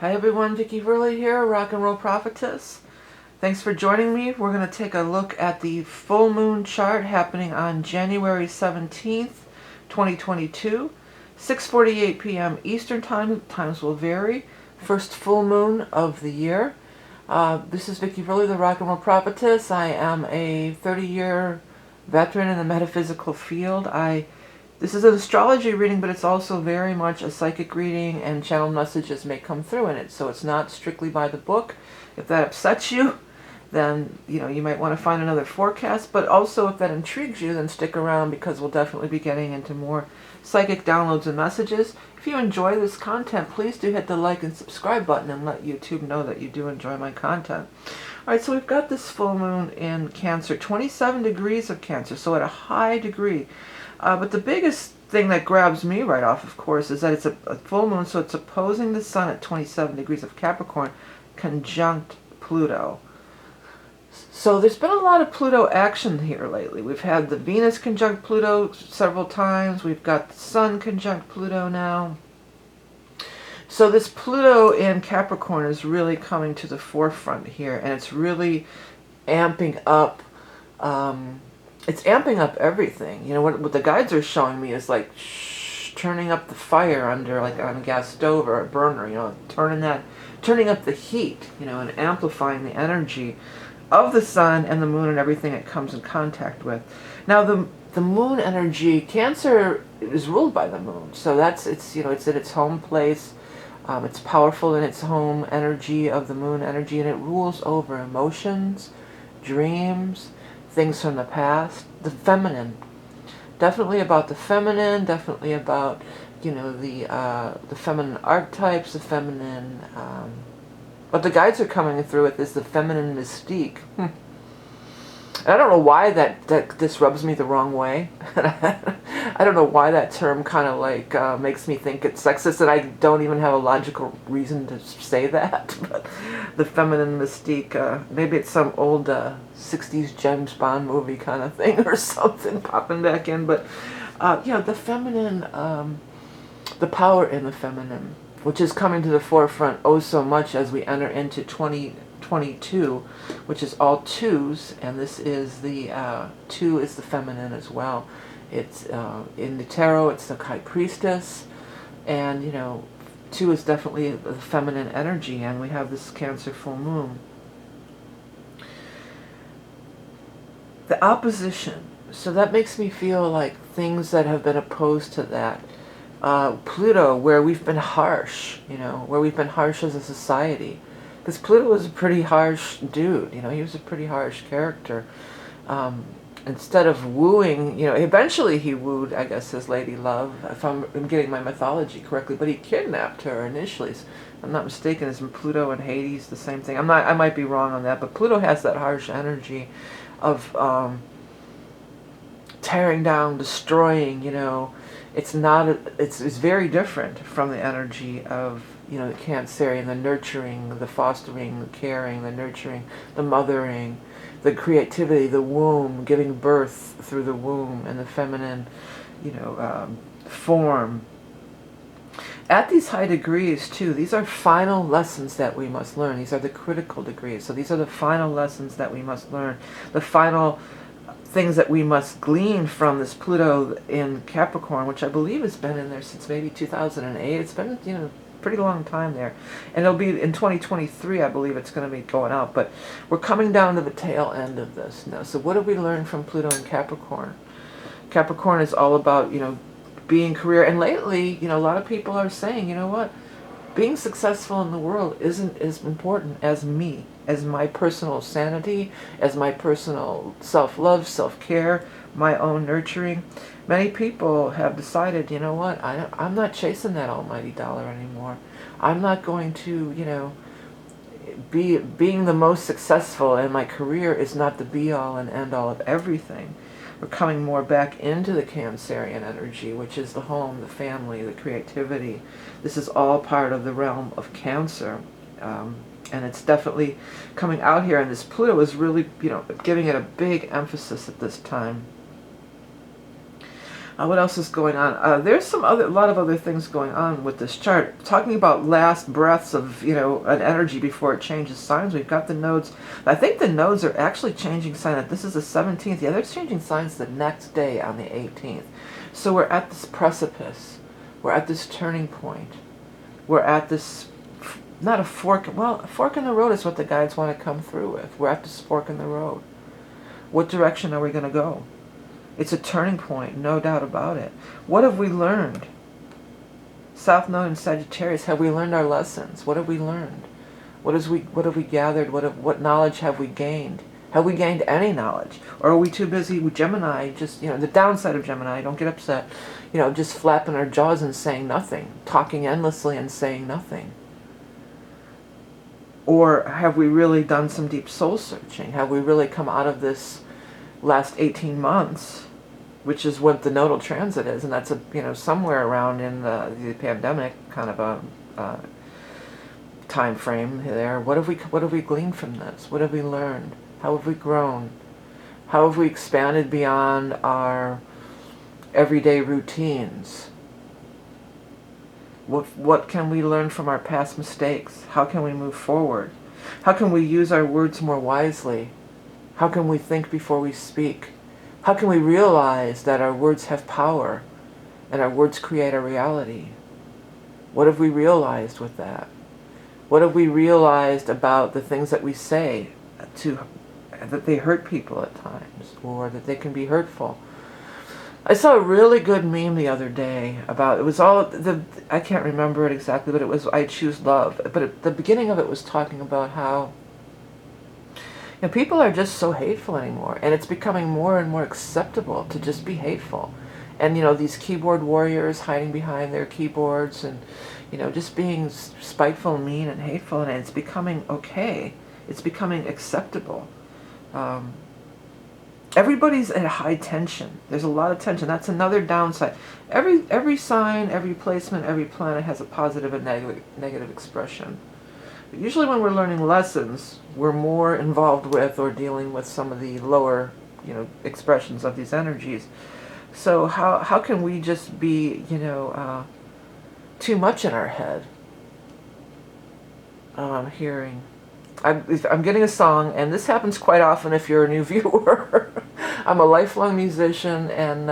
Hi everyone, Vickieverlie here, Rock and Roll Prophetess. Thanks for joining me. We're going to take a look at the full moon chart happening on January 17th, 2022, 6:48 p.m. Eastern Time. Times will vary. First full moon of the year. This is Vickieverlie, the Rock and Roll Prophetess. I am a 30-year veteran in the metaphysical field. This is an astrology reading, but it's also very much a psychic reading, and channel messages may come through in it. So it's not strictly by the book. If that upsets you, then you might want to find another forecast. But also, if that intrigues you, then stick around, because we'll definitely be getting into more psychic downloads and messages. If you enjoy this content, please do hit the like and subscribe button and let YouTube know that you do enjoy my content. Alright, so we've got this full moon in Cancer, 27 degrees of Cancer, so at a high degree. But the biggest thing that grabs me right off, of course, is that it's a full moon, so it's opposing the sun at 27 degrees of Capricorn, conjunct Pluto. So there's been a lot of Pluto action here lately. We've had the Venus conjunct Pluto several times. We've got the Sun conjunct Pluto now. So this Pluto in Capricorn is really coming to the forefront here, and it's really amping up. It's amping up everything. What the guides are showing me is like turning up the fire under, like on a gas stove or a burner. Turning up the heat. And amplifying the energy of the sun and the moon and everything it comes in contact with. Now the moon energy, Cancer is ruled by the moon, so it's in its home place. It's powerful in its home energy of the moon energy, and it rules over emotions, dreams, things from the past, the feminine. Definitely about the feminine, definitely about the feminine archetypes, the feminine. What the guides are coming through with is the feminine mystique. And I don't know why that this rubs me the wrong way. I don't know why that term kind of like makes me think it's sexist, and I don't even have a logical reason to say that. But the feminine mystique, maybe it's some old 60s James Bond movie kind of thing or something popping back in. But the feminine, the power in the feminine, which is coming to the forefront oh so much as we enter into 2022, which is all twos, and this is the two is the feminine as well. It's in the tarot, it's the High Priestess, and two is definitely the feminine energy, and we have this Cancer full moon. The opposition, so that makes me feel like things that have been opposed to that. Pluto, where we've been harsh, where we've been harsh as a society. Because Pluto was a pretty harsh dude, he was a pretty harsh character. Instead of wooing, eventually he wooed, I guess, his lady love, if I'm getting my mythology correctly, but he kidnapped her initially. If I'm not mistaken, isn't Pluto and Hades the same thing? I might be wrong on that, but Pluto has that harsh energy of tearing down, destroying, It's very different from the energy of, the Cancerian, the nurturing, the fostering, the caring, the nurturing, the mothering, the creativity, the womb, giving birth through the womb, and the feminine, form. At these high degrees, too, these are final lessons that we must learn. These are the critical degrees. So these are the final lessons that we must learn. The final things that we must glean from this Pluto in Capricorn, which I believe has been in there since maybe 2008. It's been, pretty long time there. And it'll be in 2023, I believe it's going to be going out. But we're coming down to the tail end of this now. So what have we learned from Pluto in Capricorn? Capricorn is all about, being career. And lately, a lot of people are saying, what? Being successful in the world isn't as important as me, as my personal sanity, as my personal self-love, self-care, my own nurturing. Many people have decided, what, I'm not chasing that almighty dollar anymore. I'm not going to, being the most successful in my career is not the be-all and end-all of everything. We're coming more back into the Cancerian energy, which is the home, the family, the creativity. This is all part of the realm of Cancer. And it's definitely coming out here, and this Pluto is really, giving it a big emphasis at this time. What else is going on? There's a lot of other things going on with this chart. Talking about last breaths of, an energy before it changes signs. We've got the nodes. I think the nodes are actually changing sign. This is the 17th. Yeah, they're changing signs the next day on the 18th. So we're at this precipice. We're at this turning point. We're at this, not a fork. Well, a fork in the road is what the guides want to come through with. We're at this fork in the road. What direction are we going to go? It's a turning point, no doubt about it. What have we learned? South Node in Sagittarius, have we learned our lessons? What have we learned? What have we gathered? What knowledge have we gained? Have we gained any knowledge? Or are we too busy with Gemini, just, the downside of Gemini, don't get upset, just flapping our jaws and saying nothing, talking endlessly and saying nothing? Or have we really done some deep soul searching? Have we really come out of this last 18 months, which is what the nodal transit is, and that's somewhere around in the pandemic kind of a time frame there. What have we gleaned from this? What have we learned? How have we grown? How have we expanded beyond our everyday routines? What can we learn from our past mistakes? How can we move forward? How can we use our words more wisely? How can we think before we speak? How can we realize that our words have power and our words create a reality? What have we realized with that? What have we realized about the things that we say that they hurt people at times, or that they can be hurtful? I saw a really good meme the other day about, it was all, I can't remember it exactly, but it was I Choose Love. But at the beginning of it was talking about how people are just so hateful anymore, and it's becoming more and more acceptable to just be hateful. And these keyboard warriors hiding behind their keyboards and just being spiteful, mean, and hateful, and it's becoming okay. It's becoming acceptable. Everybody's at high tension. There's a lot of tension. That's another downside. Every sign, every placement, every planet has a positive and negative expression. But usually when we're learning lessons, we're more involved with or dealing with some of the lower, expressions of these energies. So how can we just be, too much in our head? I'm hearing. I'm getting a song, and this happens quite often if you're a new viewer. I'm a lifelong musician, and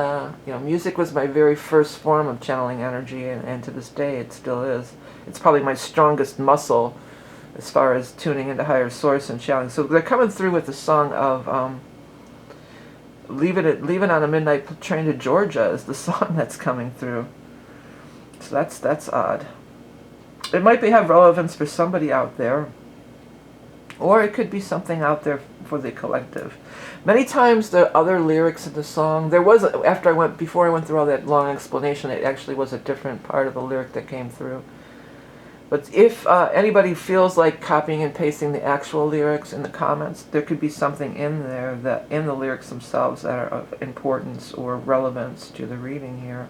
music was my very first form of channeling energy, and to this day it still is. It's probably my strongest muscle as far as tuning into higher source and channeling. So they're coming through with the song of Leaving on a Midnight Train to Georgia is the song that's coming through. So that's odd. It might have relevance for somebody out there, or it could be something out there for the collective. Many times the other lyrics in the song, before I went through all that long explanation, it actually was a different part of the lyric that came through. But if anybody feels like copying and pasting the actual lyrics in the comments, there could be something in there, that in the lyrics themselves, that are of importance or relevance to the reading here.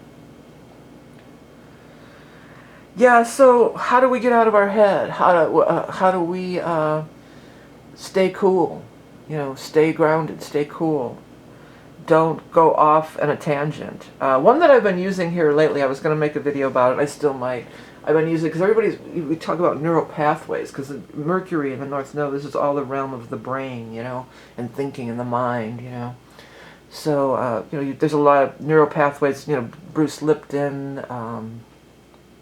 Yeah, so how do we get out of our head? How do we stay cool? Stay grounded, stay cool. Don't go off on a tangent. One that I've been using here lately, I was going to make a video about it, I still might. I've been using, because we talk about neural pathways, because Mercury in the North Node, this is all the realm of the brain, and thinking in the mind, So, there's a lot of neural pathways, Bruce Lipton,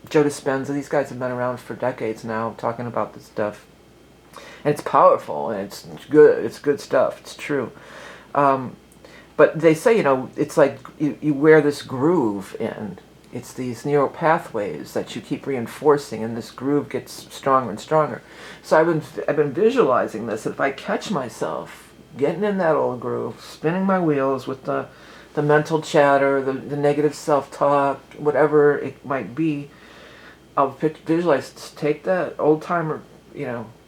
Joe Dispenza, these guys have been around for decades now talking about this stuff. And it's powerful, and it's good stuff, it's true. But they say, it's like you wear this groove in. It's these neural pathways that you keep reinforcing, and this groove gets stronger and stronger. So I've been visualizing this. If I catch myself getting in that old groove, spinning my wheels with the mental chatter, the negative self-talk, whatever it might be, I'll visualize, take that old timer,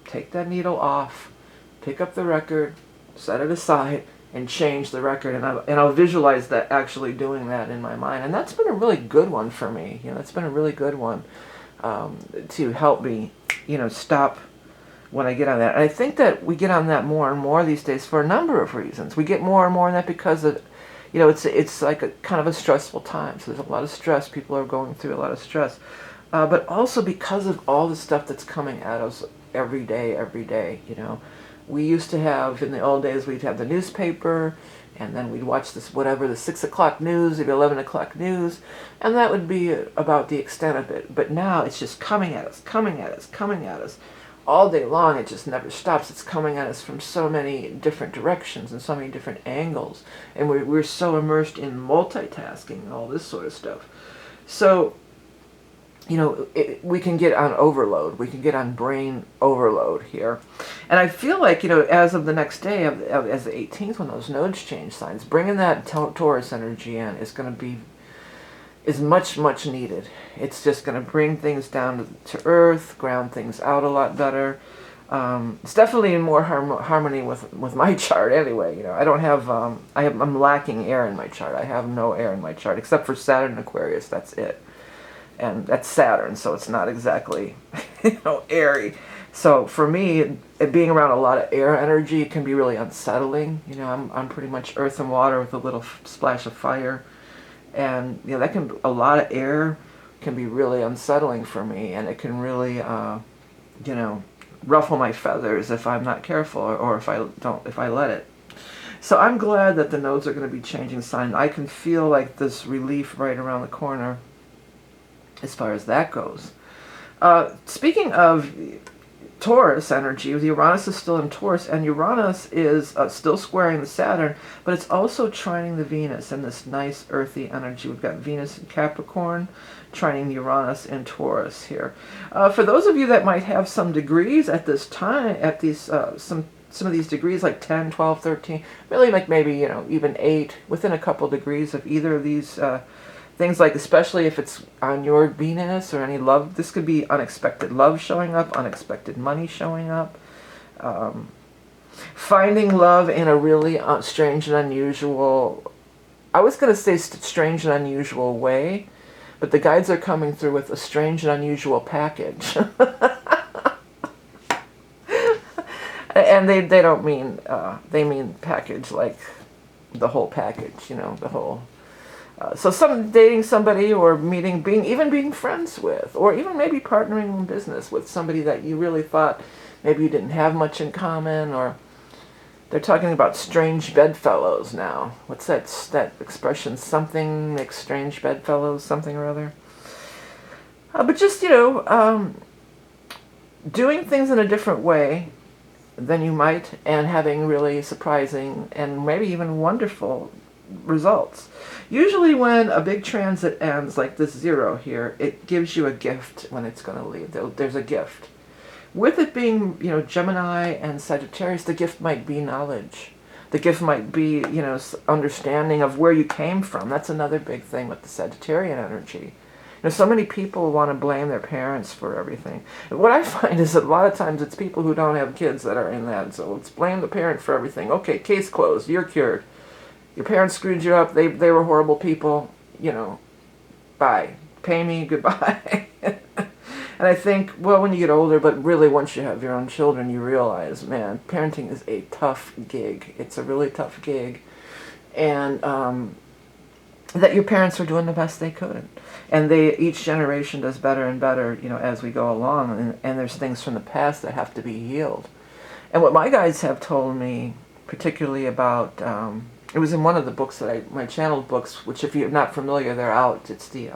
take that needle off, pick up the record, set it aside, and change the record, and I'll visualize that actually doing that in my mind. And that's been a really good one for me. That's been a really good one to help me, stop when I get on that. And I think that we get on that more and more these days for a number of reasons. We get more and more on that because of, you know, it's like a kind of a stressful time. So there's a lot of stress. People are going through a lot of stress. But also because of all the stuff that's coming at us every day, you know. We used to have, in the old days, we'd have the newspaper, and then we'd watch this, whatever, the 6 o'clock news, the 11 o'clock news, and that would be about the extent of it. But now it's just coming at us, coming at us, coming at us. All day long, it just never stops. It's coming at us from so many different directions and so many different angles. And we're so immersed in multitasking and all this sort of stuff. So, you know, we can get on overload. We can get on brain overload here. And I feel like, you know, as of the next day, as the 18th, when those nodes change signs, bringing that Taurus energy in is much, much needed. It's just going to bring things down to earth, ground things out a lot better. It's definitely in more harmony with my chart anyway. You know, I don't have, I'm lacking air in my chart. I have no air in my chart, except for Saturn and Aquarius. That's it. And that's Saturn, so it's not exactly, you know, airy. So for me, being around a lot of air energy can be really unsettling. You know, I'm pretty much earth and water with a little splash of fire. And, you know, a lot of air can be really unsettling for me, and it can really, you know, ruffle my feathers if I'm not careful, or if I let it. So I'm glad that the nodes are going to be changing sign. I can feel like this relief right around the corner as far as that goes. Speaking of Taurus energy, Uranus is still in Taurus, and Uranus is still squaring the Saturn, but it's also trining the Venus in this nice earthy energy. We've got Venus in Capricorn, trining Uranus in Taurus here. For those of you that might have some degrees at this time, at these some of these degrees, like 10, 12, 13, really like maybe, you know, even 8, within a couple degrees of either of these things, like especially if it's on your Venus or any love, this could be unexpected love showing up, unexpected money showing up, finding love in a really strange and unusual, I was going to say strange and unusual way, but the guides are coming through with a strange and unusual package. And they don't mean, they mean package like the whole package, you know, the whole. So dating somebody, or being friends with, or even maybe partnering in business with somebody that you really thought maybe you didn't have much in common, or they're talking about strange bedfellows now. What's that expression? Something makes strange bedfellows, something or other. But just, you know, doing things in a different way than you might, and having really surprising and maybe even wonderful results. Usually when a big transit ends, like this 0 here, it gives you a gift when it's going to leave. There's a gift. With it being, you know, Gemini and Sagittarius, the gift might be knowledge. The gift might be, you know, understanding of where you came from. That's another big thing with the Sagittarian energy. You know, so many people want to blame their parents for everything. And what I find is that a lot of times it's people who don't have kids that are in that. So let's blame the parent for everything. Okay, case closed. You're cured. Your parents screwed you up. They were horrible people. You know, bye. Pay me, goodbye. And I think, well, when you get older, but really once you have your own children, you realize, man, parenting is a tough gig. It's a really tough gig. And that your parents are doing the best they could. And each generation does better and better, you know, as we go along. And there's things from the past that have to be healed. And what my guides have told me, particularly about, it was in one of the books my channeled books, which if you're not familiar, they're out. It's the,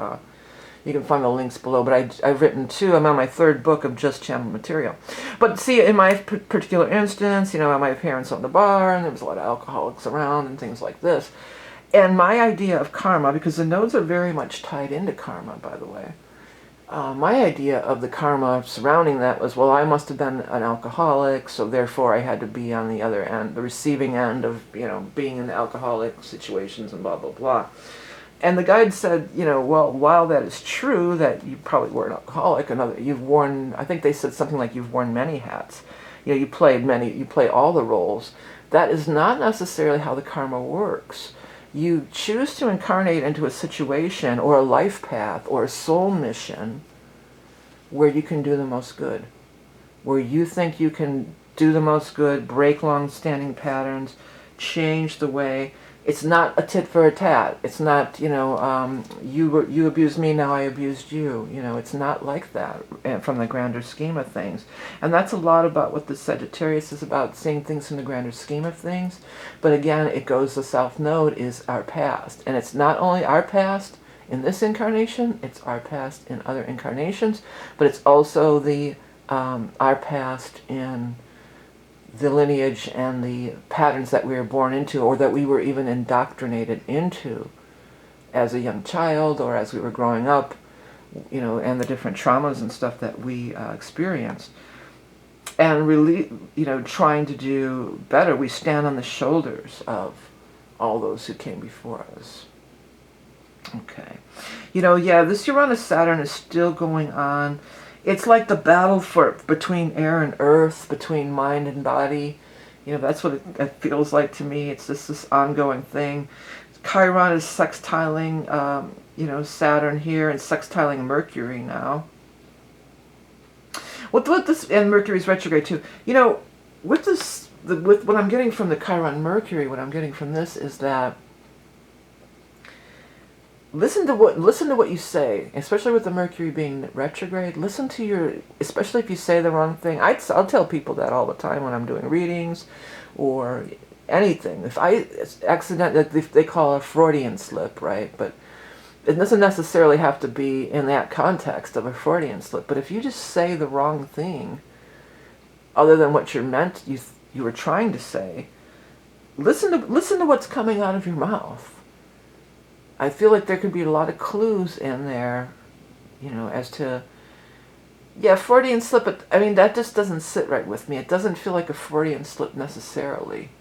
you can find the links below, but I've written 2. I'm on my 3rd book of just channeled material. But see, in my particular instance, you know, my parents owned a bar, and there was a lot of alcoholics around and things like this. And my idea of karma, because the nodes are very much tied into karma, by the way, my idea of the karma surrounding that was, well, I must have been an alcoholic, so therefore I had to be on the other end, the receiving end of, you know, being in alcoholic situations and blah, blah, blah. And the guide said, you know, well, while that is true, that you probably were an alcoholic, you've worn, I think they said something like you've worn many hats. You know, you play all the roles. That is not necessarily how the karma works. You choose to incarnate into a situation or a life path or a soul mission where you can do the most good, where you think you can do the most good, break long-standing patterns, change the way It's not a tit for a tat. It's not, you abused me, now I abused you. It's not like that from the grander scheme of things. And that's a lot about what the Sagittarius is about, seeing things in the grander scheme of things. But again, it goes, the South Node is our past. And it's not only our past in this incarnation, it's our past in other incarnations, but it's also the our past in the lineage and the patterns that we were born into, or that we were even indoctrinated into as a young child or as we were growing up, and the different traumas and stuff that we experienced. And really, trying to do better, we stand on the shoulders of all those who came before us. Okay. This Uranus-Saturn is still going on. It's like the battle between air and earth, between mind and body. That's what it feels like to me. It's just this ongoing thing. Chiron is sextiling, Saturn here, and sextiling Mercury now. With this, and Mercury's retrograde too. With this, with what I'm getting from the Chiron Mercury, what I'm getting from this is that listen to what you say, especially with the Mercury being retrograde. Listen to especially if you say the wrong thing. I'll tell people that all the time when I'm doing readings or anything. If I accidentally, they call a Freudian slip, right? But it doesn't necessarily have to be in that context of a Freudian slip. But if you just say the wrong thing, other than what you were trying to say, listen to what's coming out of your mouth. I feel like there could be a lot of clues in there, as to, Freudian slip, but I mean, that just doesn't sit right with me. It doesn't feel like a Freudian slip necessarily.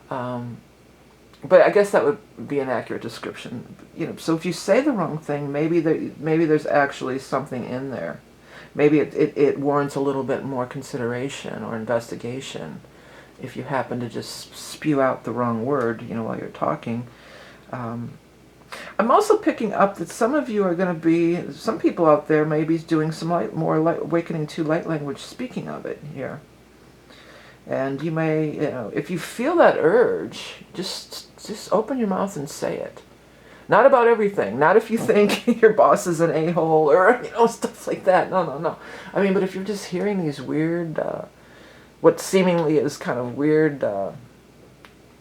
But I guess that would be an accurate description. So if you say the wrong thing, maybe there's actually something in there. Maybe it warrants a little bit more consideration or investigation if you happen to just spew out the wrong word, while you're talking. I'm also picking up that some of you are going to be, some people out there maybe doing some more awakening to light language speaking of it here. And you may, if you feel that urge, just open your mouth and say it. Not about everything. Not if you think your boss is an a-hole or, stuff like that. No. I mean, but if you're just hearing these weird, what seemingly is kind of weird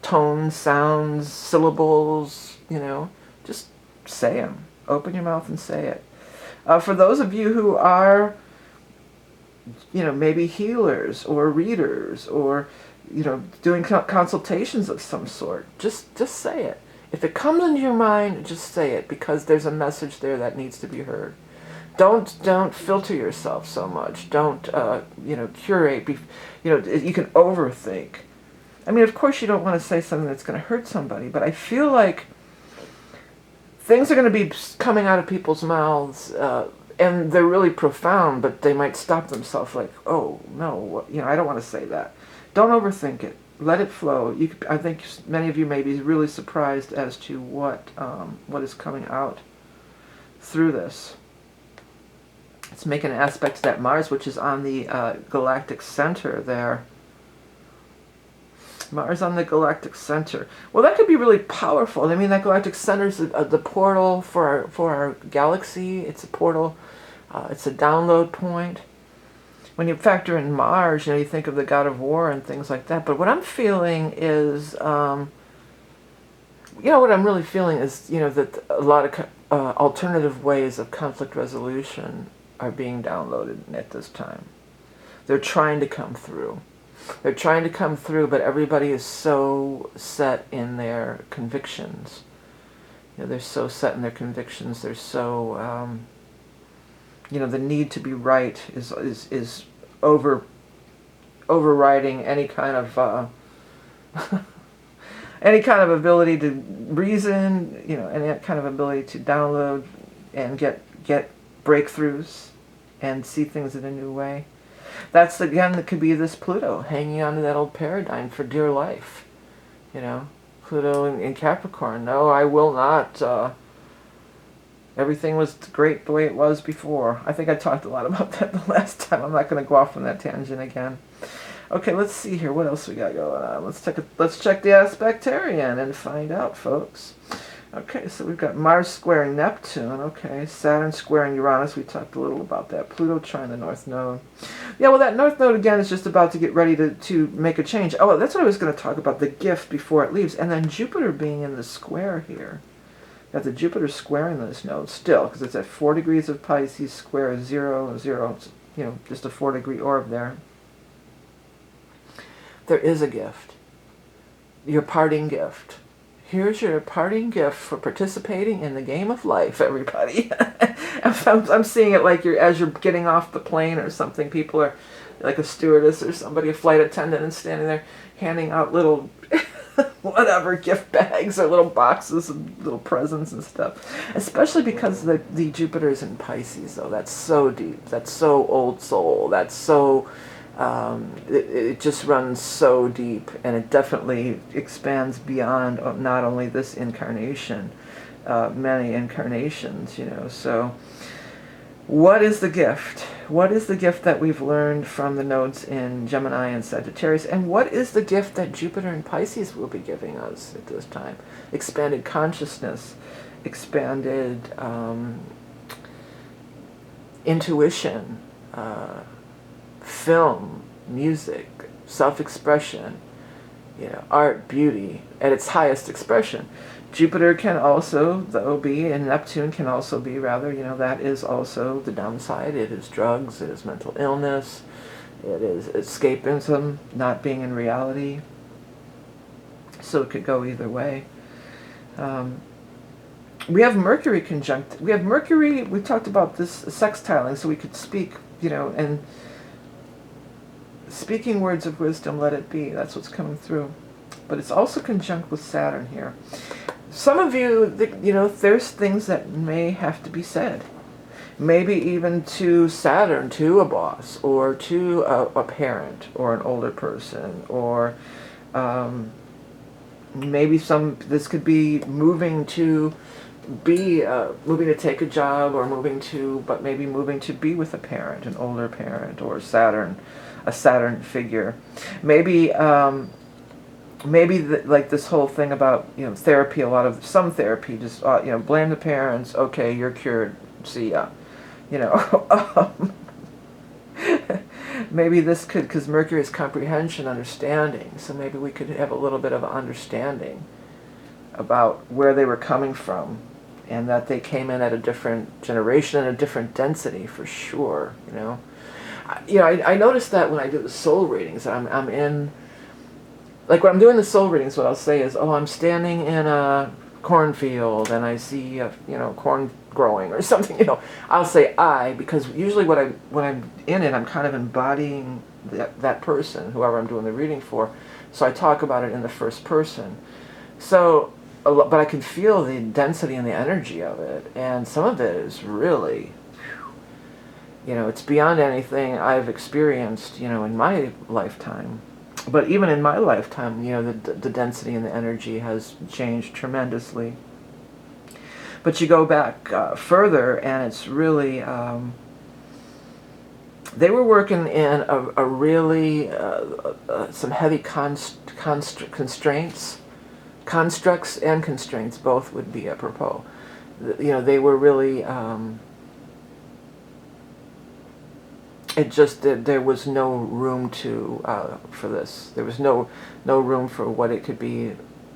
tones, sounds, syllables, just say them. Open your mouth and say it. For those of you who are, maybe healers or readers or, doing consultations of some sort, just say it. If it comes into your mind, just say it, because there's a message there that needs to be heard. Don't filter yourself so much. Don't, curate. You can overthink. I mean, of course you don't want to say something that's going to hurt somebody, but I feel like things are going to be coming out of people's mouths, and they're really profound, but they might stop themselves like, oh, no, I don't want to say that. Don't overthink it. Let it flow. I think many of you may be really surprised as to what is coming out through this. It's making an aspect to that Mars, which is on the galactic center there. Mars on the galactic center. Well, that could be really powerful. I mean, that galactic center is the portal for our galaxy. It's a portal. It's a download point. When you factor in Mars, you think of the god of war and things like that. But what I'm feeling is, what I'm really feeling is, that a lot of alternative ways of conflict resolution are being downloaded at this time. They're trying to come through. They're trying to come through, but everybody is so set in their convictions. They're so set in their convictions. They're so, the need to be right is overriding any kind of any kind of ability to reason. Any kind of ability to download and get breakthroughs and see things in a new way. That's, again, that could be this Pluto hanging on to that old paradigm for dear life. Pluto in Capricorn. No, I will not. Everything was great the way it was before. I think I talked a lot about that the last time. I'm not going to go off on that tangent again. Okay, let's see here. What else we got going on? Let's check the aspectarian and find out, folks. Okay, so we've got Mars squaring Neptune. Okay, Saturn squaring Uranus. We talked a little about that. Pluto trying the North Node. Yeah, well, that North Node again is just about to get ready to make a change. Oh, that's what I was going to talk about, the gift before it leaves. And then Jupiter being in the square here. Got the Jupiter squaring this node still, because it's at 4 degrees of Pisces, square 0, 0, you know, just a 4-degree orb there. There is a gift. Your parting gift. Here's your parting gift for participating in the game of life, everybody. I'm seeing it like as you're getting off the plane or something. People are like a stewardess or somebody, a flight attendant, and standing there handing out little whatever gift bags or little boxes of little presents and stuff. Especially because the Jupiter is in Pisces, though. That's so deep. That's so old soul. That's so... it just runs so deep, and it definitely expands beyond not only this incarnation, many incarnations, you know. So what is the gift? What is the gift that we've learned from the nodes in Gemini and Sagittarius? And what is the gift that Jupiter and Pisces will be giving us at this time? Expanded consciousness, expanded intuition, film, music, self-expression, you know, art, beauty at its highest expression. Jupiter can also, though, be, and Neptune can also be, rather, you know, that is also the downside. It is drugs, it is mental illness, it is escapism, not being in reality. So it could go either way. We have Mercury conjunct. We have Mercury, we talked about this sextiling, so we could speak, you know, and speaking words of wisdom, let it be. That's what's coming through. But it's also conjunct with Saturn here. Some of you, you know, there's things that may have to be said. Maybe even to Saturn, to a boss, or to a parent, or an older person, or maybe this could be moving to take a job, or moving to be with a parent, an older parent, or Saturn, a Saturn figure. Maybe like this whole thing about, you know, therapy, some therapy, just, you know, blame the parents, okay, you're cured, see ya. You know, maybe this could, because Mercury is comprehension, understanding, so maybe we could have a little bit of understanding about where they were coming from, and that they came in at a different generation and a different density, for sure, you know. I noticed that when I do the soul readings, I'm in, like when I'm doing the soul readings, what I'll say is, oh, I'm standing in a cornfield and I see, you know, corn growing or something, you know. I'll say I, because usually when I'm in it, I'm kind of embodying that person, whoever I'm doing the reading for. So I talk about it in the first person. So, but I can feel the density and the energy of it, and some of it is really, you know, it's beyond anything I've experienced, you know, in my lifetime. But even in my lifetime, you know, the density and the energy has changed tremendously. But you go back further, and it's really, they were working in a really, some heavy constraints. Constructs and constraints both would be apropos. You know, they were really, it just, there was no room for this. There was no room for what it could be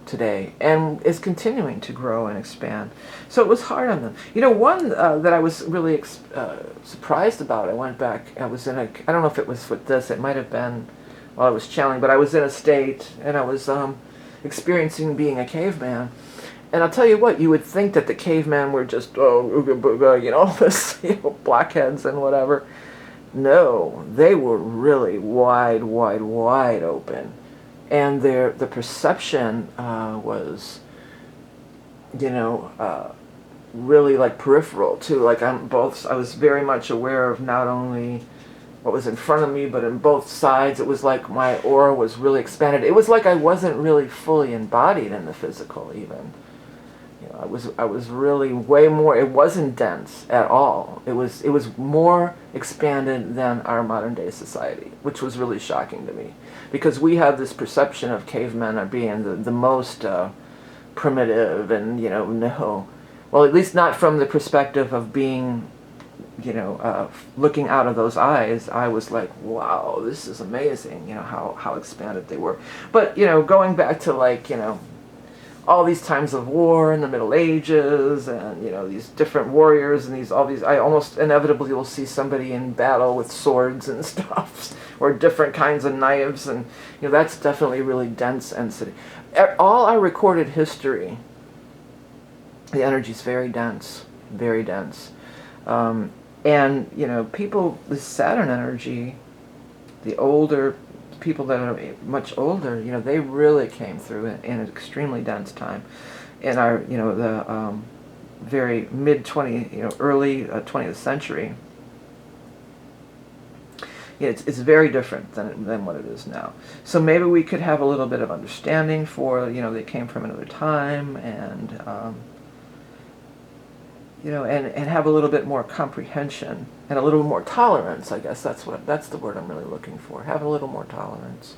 today, and is continuing to grow and expand. So it was hard on them. You know, one that I was really surprised about, I went back, I was in I don't know if it was with this, it might have been while I was channeling, but I was in a state, and I was experiencing being a caveman. And I'll tell you what, you would think that the cavemen were just, ooga booga, you know, this, you know, blockheads and whatever. No, they were really wide open. And the perception was, you know, really like peripheral too. Like I was very much aware of not only what was in front of me, but in both sides. It was like my aura was really expanded. It was like I wasn't really fully embodied in the physical even. You know, I was really way more. It wasn't dense at all. It was more expanded than our modern day society, which was really shocking to me, because we have this perception of cavemen are being the most primitive, and no, well, at least not from the perspective of being, looking out of those eyes. I was like, wow, this is amazing. How expanded they were. But going back to all these times of war in the Middle Ages, and these different warriors, and all these, I almost inevitably will see somebody in battle with swords and stuff, or different kinds of knives, and that's definitely really dense entity. All our recorded history, the energy is very dense, very dense. And people with Saturn energy, the older people that are much older, they really came through in an extremely dense time in our, the very early 20th century. It's very different than what it is now. So maybe we could have a little bit of understanding for, they came from another time, and and have a little bit more comprehension and a little more tolerance. I guess that's the word I'm really looking for. Have a little more tolerance,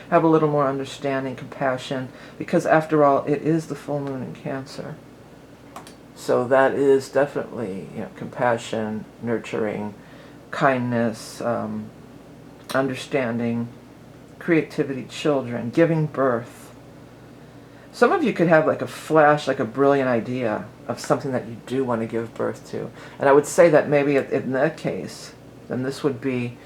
have a little more understanding, compassion, because after all, it is the full moon in Cancer. So that is definitely compassion, nurturing, kindness, understanding, creativity, children, giving birth. Some of you could have like a flash, like a brilliant idea of something that you do want to give birth to. And I would say that maybe in that case, then this would be,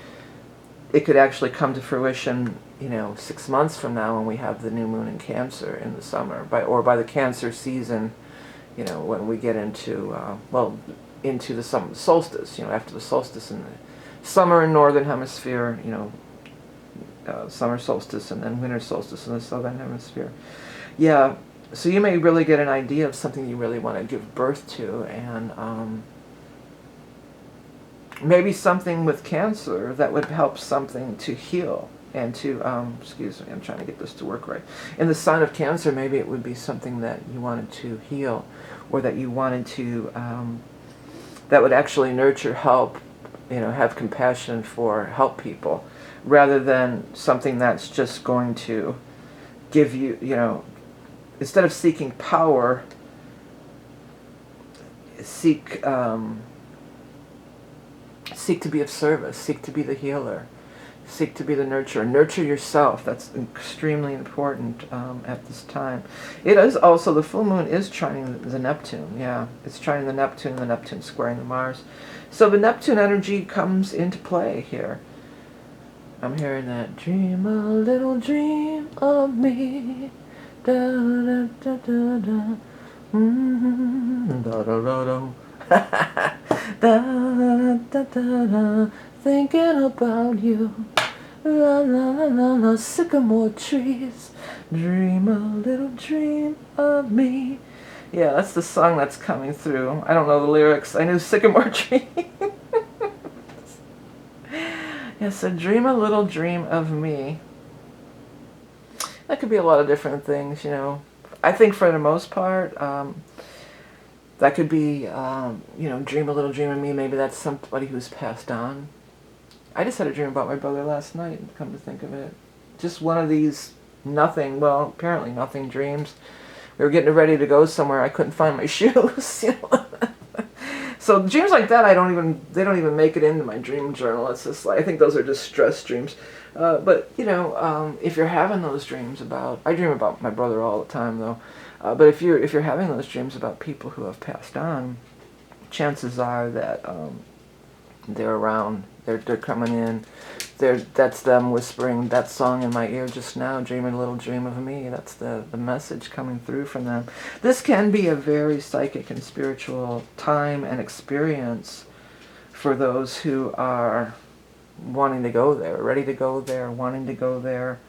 it could actually come to fruition, 6 months from now when we have the new moon in Cancer in the summer, by the Cancer season, when we get into, into the summer solstice, after the solstice in the summer in Northern Hemisphere, summer solstice, and then winter solstice in the Southern Hemisphere. Yeah, so you may really get an idea of something you really want to give birth to, and maybe something with Cancer that would help something to heal and to, excuse me, I'm trying to get this to work right. In the sign of Cancer, maybe it would be something that you wanted to heal, or that you wanted to, that would actually nurture, help, have compassion for, help people, rather than something that's just going to give you, instead of seeking power, seek to be of service, seek to be the healer, seek to be the nurturer. Nurture yourself. That's extremely important at this time. It is also, the full moon is trining the Neptune. Yeah, it's trining the Neptune, and the Neptune squaring the Mars. So the Neptune energy comes into play here. I'm hearing that, dream a little dream of me. Da da da da da. Da da da da. Da da da da. Thinking about you. La la la la la. Sycamore trees. Dream a little dream of me. Yeah, that's the song that's coming through. I don't know the lyrics. I knew Sycamore tree. Yeah, so dream a little dream of me. That could be a lot of different things, I think for the most part, that could be, dream a little dream of me. Maybe that's somebody who's passed on. I just had a dream about my brother last night, come to think of it. Just one of these apparently nothing dreams. We were getting ready to go somewhere. I couldn't find my shoes, So dreams like that, they don't even make it into my dream journal. It's just like, I think those are just stress dreams. But if you're having those dreams about, I dream about my brother all the time though. But if you're having those dreams about people who have passed on, chances are that they're around. They're coming in. That's them whispering that song in my ear just now, dreaming a little dream of me. That's the message coming through from them. This can be a very psychic and spiritual time and experience for those who are wanting to go there, ready to go there, wanting to go there,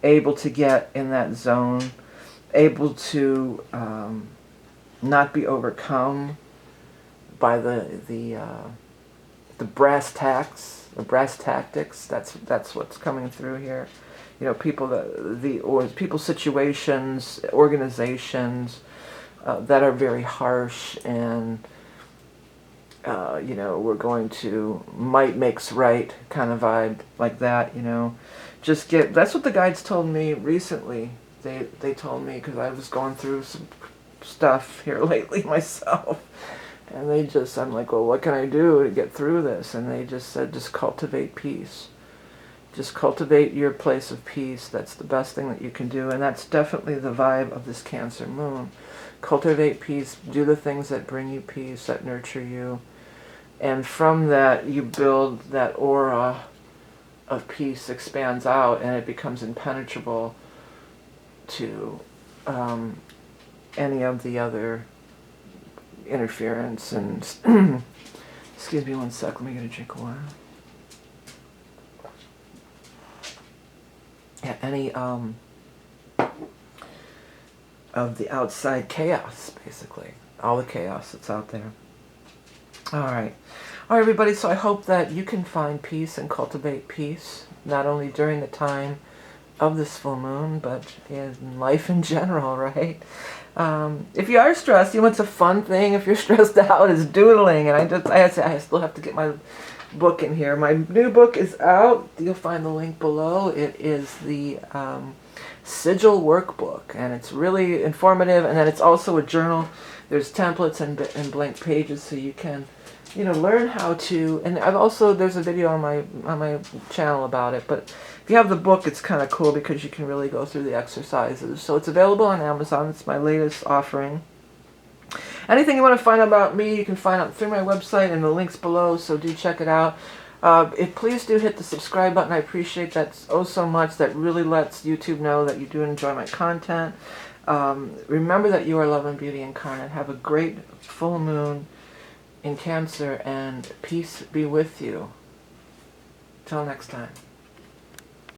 able to get in that zone, able to not be overcome by the brass tacks, the brass tactics. That's what's coming through here. People, people, situations, organizations, that are very harsh and we're going to might makes right kind of vibe like that, just that's what the guides told me recently. They told me, because I was going through some stuff here lately myself, and I'm like, well, what can I do to get through this? And they just said, just cultivate peace. Just cultivate your place of peace. That's the best thing that you can do, and that's definitely the vibe of this Cancer moon. Cultivate peace, do the things that bring you peace, that nurture you, and from that you build that aura of peace, expands out, and it becomes impenetrable to any of the other interference. And excuse me one sec, let me get a drink of water. Yeah, any of the outside chaos, basically. All the chaos that's out there. Alright, everybody, so I hope that you can find peace and cultivate peace, not only during the time of this full moon, but in life in general, right? If you are stressed, it's a fun thing. If you're stressed out, is doodling. And I still have to get my book in here. My new book is out. You'll find the link below. It is the Sigil Workbook, and it's really informative. And then it's also a journal. There's templates and blank pages, so you can learn how to. And there's a video on my channel about it. But if you have the book, it's kind of cool because you can really go through the exercises. So it's available on Amazon. It's my latest offering. Anything you want to find out about me, you can find out through my website and the links below, so do check it out. Please do hit the subscribe button. I appreciate that so much. That really lets YouTube know that you do enjoy my content. Remember that you are love and beauty incarnate. Have a great full moon in Cancer, and peace be with you. Till next time.